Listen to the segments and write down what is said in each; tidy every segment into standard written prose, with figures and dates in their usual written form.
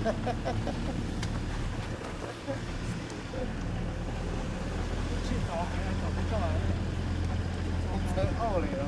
去找还找不上来，成奥里了。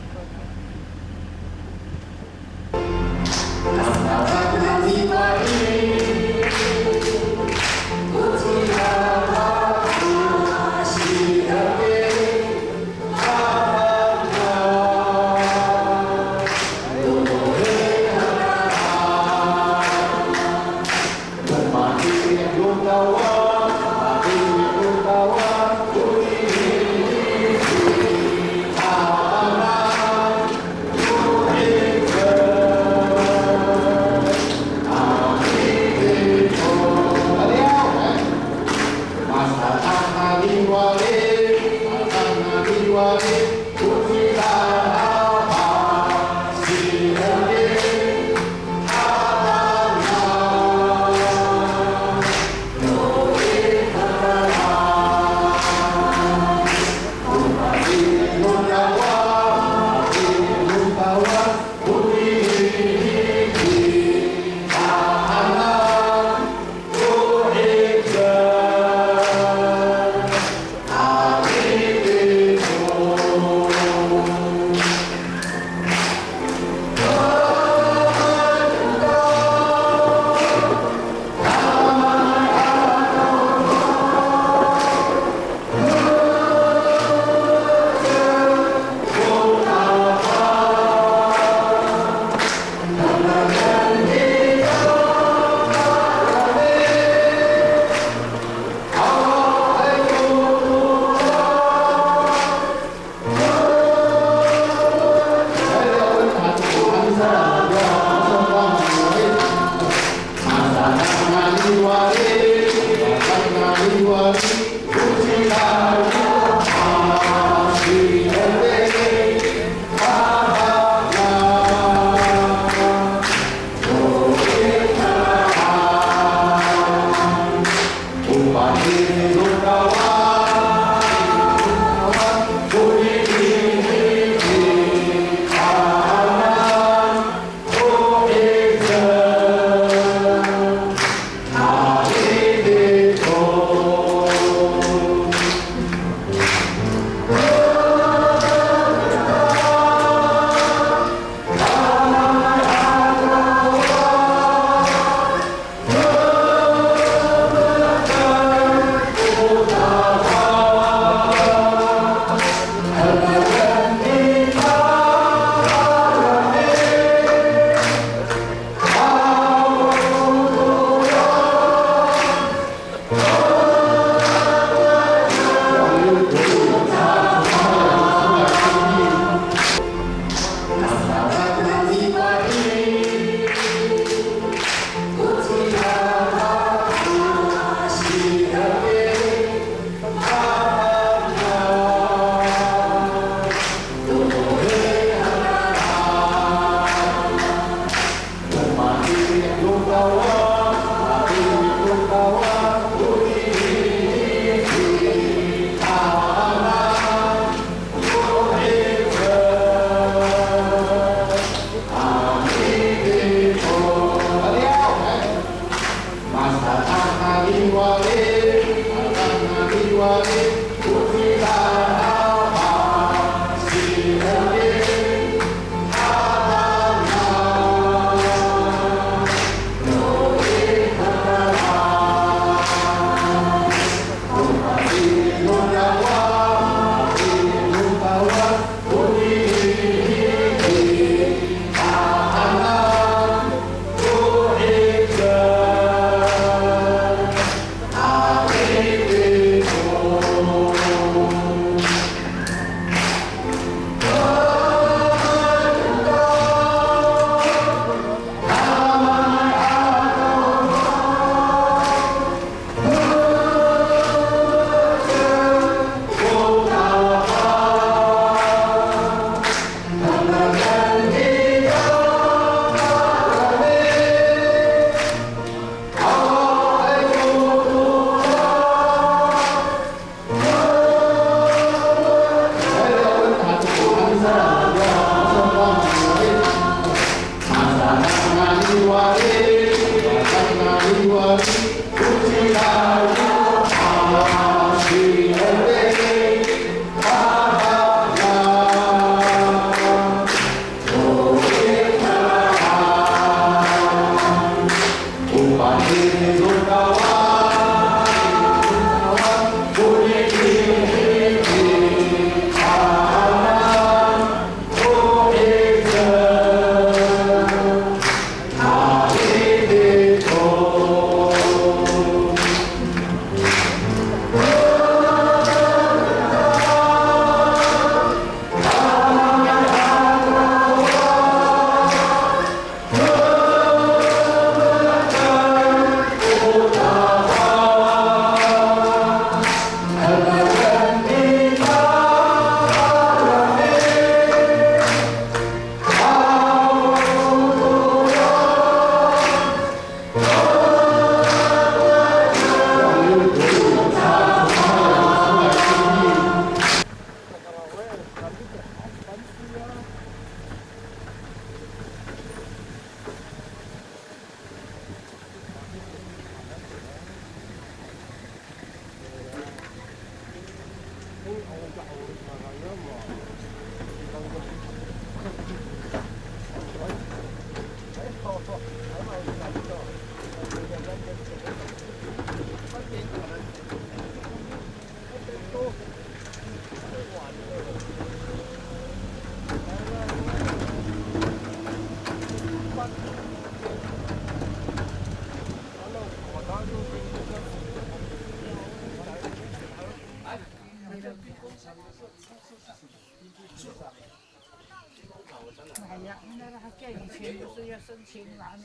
哎呀，那他盖以前不是要申请嘛，类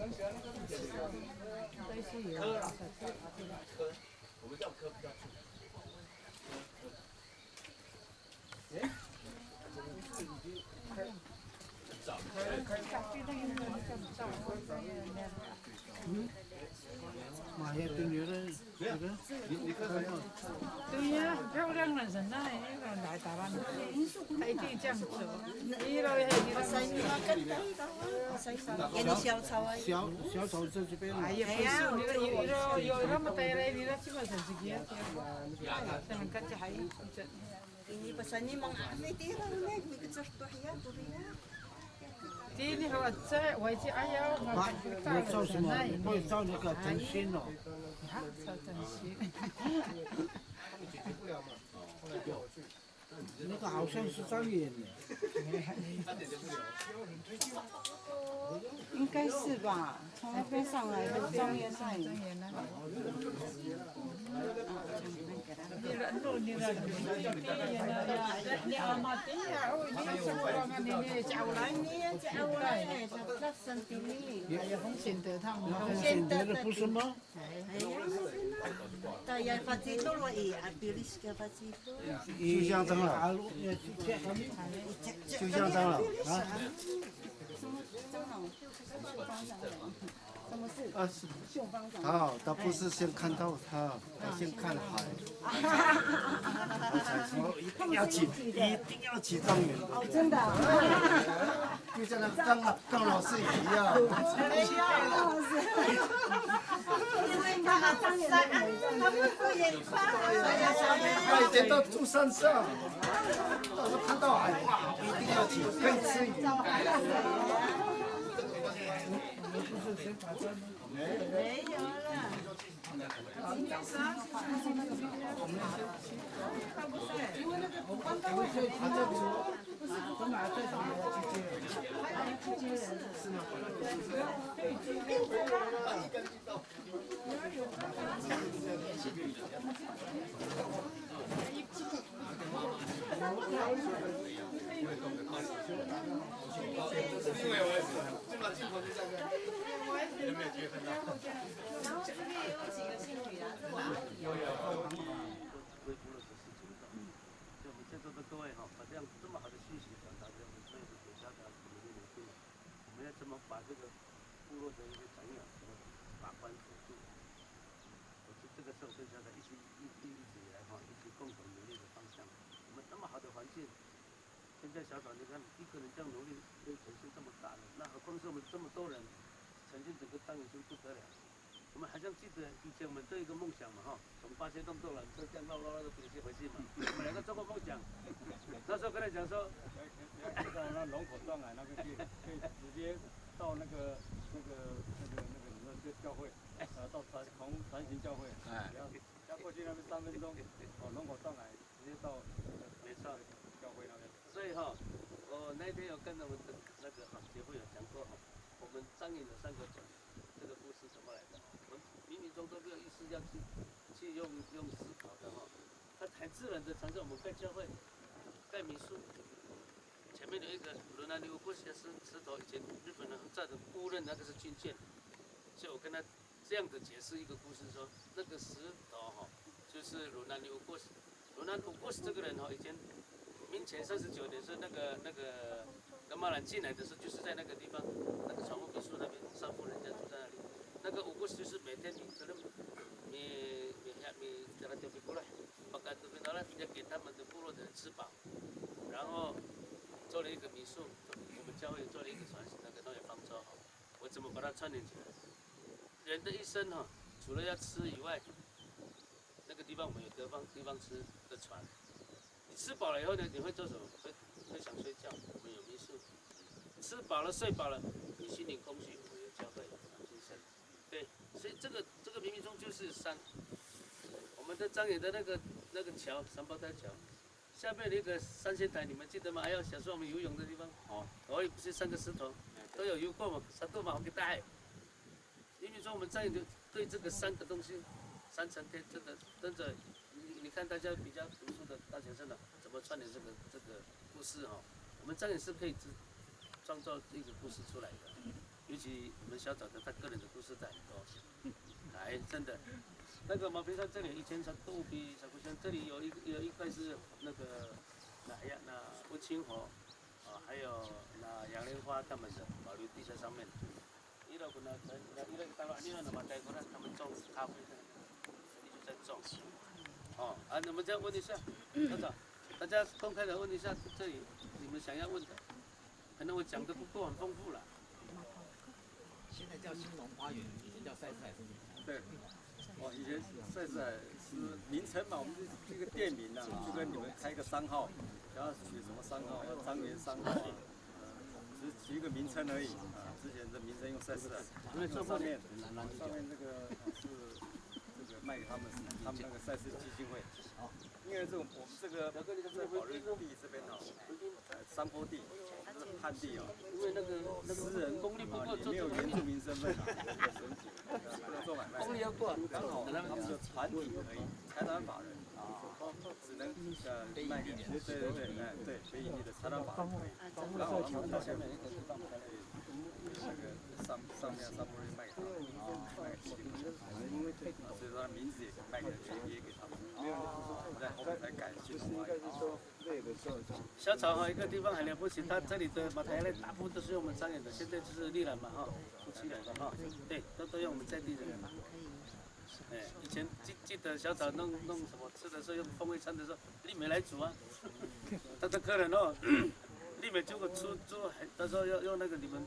似有。我们叫科比较粗。马爷对女人，你看看。对呀，很漂亮的人呐，来台湾，他一定这样做。你老爷，你老小草在这边。哎呀，不是，你有那么大嘞，你那起码成几件？像人家这还Ini pasal ni mang ame tira nek ni kecerto ya turia. 第一和这我这哎呀，我照什么？我照那个真心哦。啊，照真心。那个好像是张远的。应该是吧？从那边上来的张元帅。你人都你那你阿妈的呀，哦，你什么玩意你叫来你叫来，那身体里。哎呀，红线的他们。现在的不是吗？但也发起多了也，阿比利斯个发起多。就像这了，就像这了啊。他不是先看到他先看海，他才说一定要起状元。哦，真的。就像那刚老师一样。因为他张元他们不眼花。他以前到住山上，到时候看到海，哇，一定要起，可以吃鱼。没有了。各位哈，把这么好的讯息传达给我们所有的国家的国民的队，我们要怎么把这个部落的一个长养把关守住？我是这个时候跟大家一直以来哈，一起共同努力的方向。我们那么好的环境，现在小岛你看一个人这样努力，可以呈现这么大的，那何况是我们这么多人，曾经整个当元村不得了。我们还像记得以前我们都有一个梦想嘛哈，从八仙洞坐缆车这样绕到北京回去嘛，我们两个做过梦想。那时候跟他讲说，到那龙口断崖那边去，可以直接到那个你们这教会，到船型教会，哎，要过去那边3分钟，龙口断崖直接到没错，教会那边。所以哈，我那天有跟我们的那个协会有讲过哈，我们张营的3个转这个故事怎么来的？我们冥冥中都没有意识要去用思考的哈，它很自然的产生我们盖教会、盖民宿。前面有一个伦南牛过去的石头，以前日本人在的误认那个是军舰，所以我跟他这样子解释一个故事说，那个石头哈，就是伦南牛过世。伦南牛过世这个人哈，以前明前39年是那个格马兰进来的时候，就是在那个地方，那个船务民宿那边，三夫人家住在那里。那个五过世就是每天可能你给他丢过来，把它丢过来，要给他们的部落的人吃饱，然后做了一个民宿，我们教会做了一个船那个农业方舟哈，我怎么把它串联起来？人的一生哈，除了要吃以外，那个地方我们有地方吃的船。你吃饱了以后呢，你会做什么？会想睡觉。我们有民宿，吃饱了睡饱了，你心灵空虚，我们有教会精神。对，所以这个冥冥中就是山。我们的张野的那个桥，三胞胎桥，下面的一个3仙台，你们记得吗？还有小时候我们游泳的地方，不是3个石头，都有游过嘛，山多嘛好给带。因为说我们张野就对这个3个东西，3层天真的，你看大家比较读书的大学生了，怎么串联这个故事哈？我们张野是可以创造一个故事出来的，尤其我们小早的他个人的故事太多，哎，真的。那个马平山这里以前都比小古乡这里有一块是那个那温清河啊，还有那杨莲花他们的保留地在上面。伊拉大陆你那么带过来，他们种咖啡的，一直在种。哦，我们再问一下，校长，大家公开的问一下这里你们想要问的，可能我讲的不够很丰富了。现在叫兴隆花园，以前叫赛赛，是不是？对。以前赛赛是名称嘛，我们这个店名啊，就跟你们开个商号，想要取什么商号，张元商号啊，只取一个名称而已啊。之前的名称用赛赛，因为上面那个是这个卖给他们那个赛事基金会。因为我们这个在保育地这边哦，山坡地，这是旱地哦，因为那个私人功力不够，你没有原住民身份啊，不能做买卖。功力要过，刚好他们是团体而已，财团法人只能卖给对非盈利的财团法人可以。刚好他们到下面一个地方可以，那个上面山坡地卖给他们，卖给基金会，所以说名字也卖给也给他们。在后面才改兴隆花园。小草哈，一个地方很了不起，它这里的马台类大部分都是用我们张野的，现在就是丽兰嘛哈，夫妻俩的哈，对，都用我们在地人。哎，以前记得小草弄什么吃的时候，用风味餐的时候，丽美来煮啊，他的客人哦，丽美如果出他说要用那个你们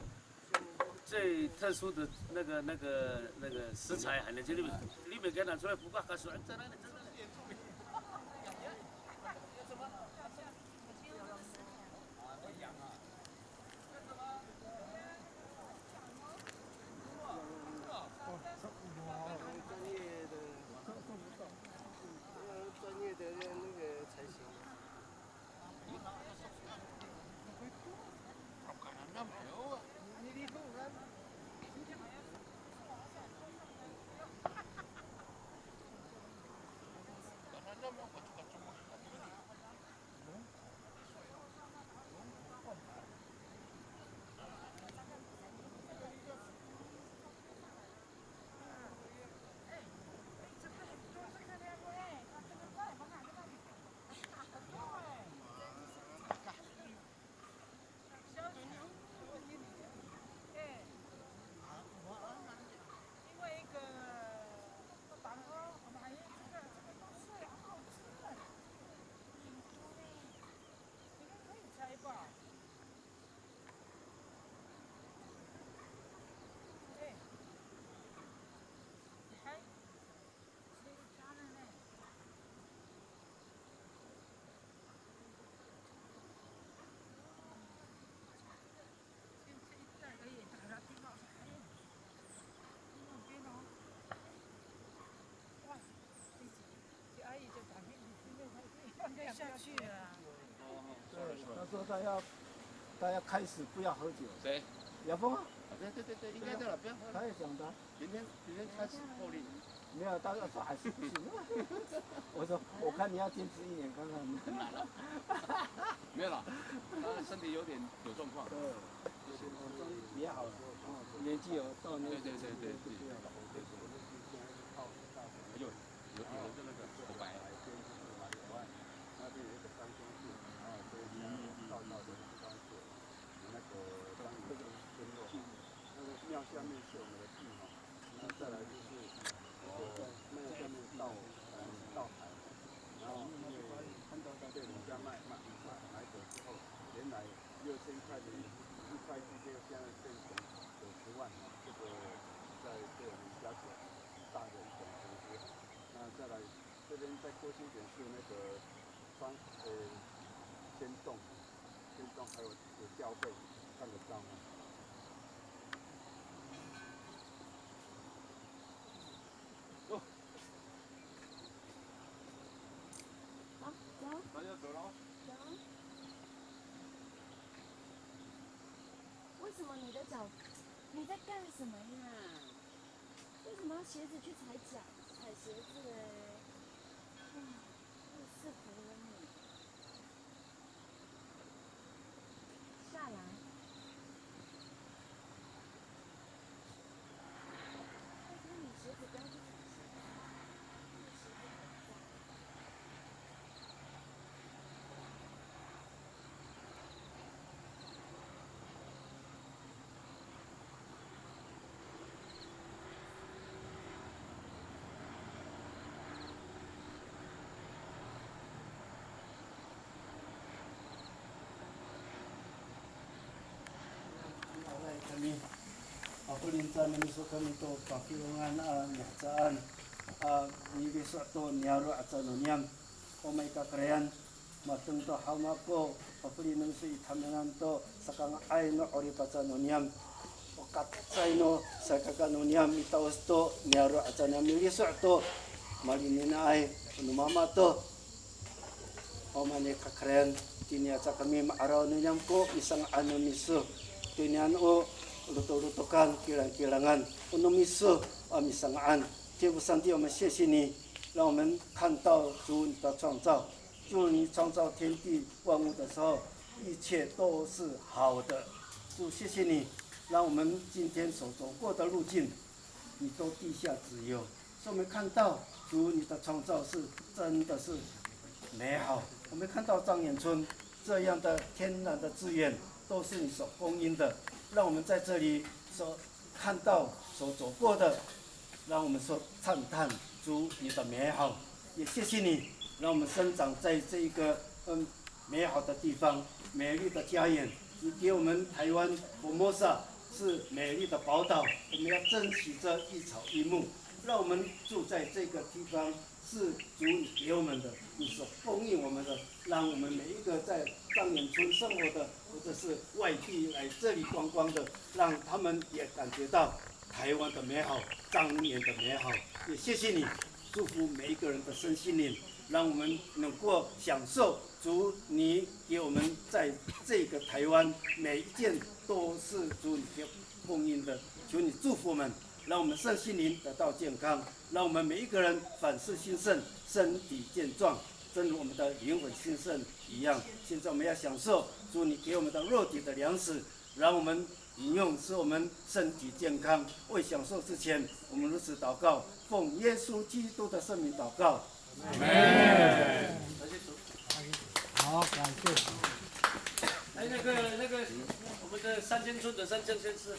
最特殊的那个食材，喊的就丽美给拿出来，不挂告诉人在那里。专业的那个才行。大家开始不要喝酒。谁？亚峰啊，对，应该对了，不要喝了。他也讲的。明天开始破例。没有，大家说还是不行。我说，我看你要坚持1年看看。很难了。没有了，他身体有状况。对，也好了，年纪有到那个。对。有那个口白。那边有一个三兄弟，然后所以道的地方是那个张宇村落，那个庙下面是我们的地哈，那再来就是在庙下面到海，然后因为被人家买走之后，原来6000块的1块地，这个现在变成90万，这个在对我们家起来大的一种投资。那再来这边再过去一点是那个仙洞还有吊背，看得到吗？大家走了。为什么你的脚？你在干什么呀？为什么要鞋子去踩鞋子嘞？真是服了你。下来。拜托你鞋子不要去踩鞋子。kami aku linta menusu kami to pakiungan nyacaan ni besok to nyaru acanoniam omai kakrean mateng to hamako aku menusu itamengan to sakang ai no ori pacanoniam okat saino sakakanoniam itaos to nyaru acanoniam besok to malinina ai mama to omane kakrean tini aca kami maaraw ninyam ko isang anonisu tinian o luto-lutokan kilang-kilangan unomisu amisangaan 天父上帝，我们谢谢你，让我们看到主你的创造，主你创造天地万物的时候，一切都是好的。主谢谢你，让我们今天所走过的路径，你都地下只有，所以我们看到主你的创造是真的是美好。我们看到张眼村这样的天然的资源都是你所供应的，让我们在这里所看到所走过的，让我们说赞叹主你的美好，也谢谢你让我们生长在这个美好的地方，美丽的家园。你给我们台湾佛摩萨是美丽的宝岛，我们要珍惜这一草一木，让我们住在这个地方是主你给我们的，你所供应我们的，让我们每一个在张眼村生活的，或者是外地来这里观光的，让他们也感觉到台湾的美好，张眼的美好。也谢谢你，祝福每一个人的身心灵，让我们能够享受主你给我们在这个台湾每一件都是主你给供应的，求你祝福我们，让我们身心灵得到健康，让我们每一个人凡事兴盛，身体健壮，正如我们的灵魂兴盛一样。现在我们要享受主你给我们的肉体的粮食，让我们饮用，使我们身体健康。未享受之前，我们如此祷告，奉耶稣基督的圣名祷告。好，感谢。哎，那个，我们的三千村的三千先生，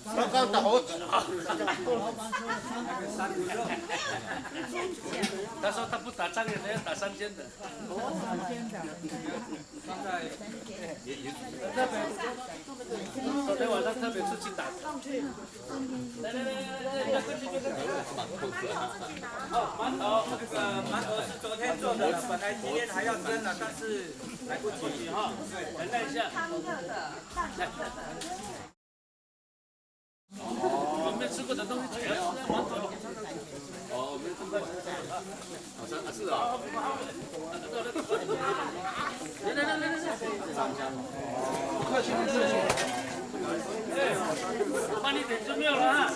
刚刚打我走啊！他说他不打张眼的，要打3000的。昨天晚上特别出去打。来，馒头，这个馒头是昨天做的，本来今天还要蒸的，但是来不及哈，等待一下。来。我没吃过的东西，主要是馒头。哦，没吃过。是啊。帮你点就没有了啊。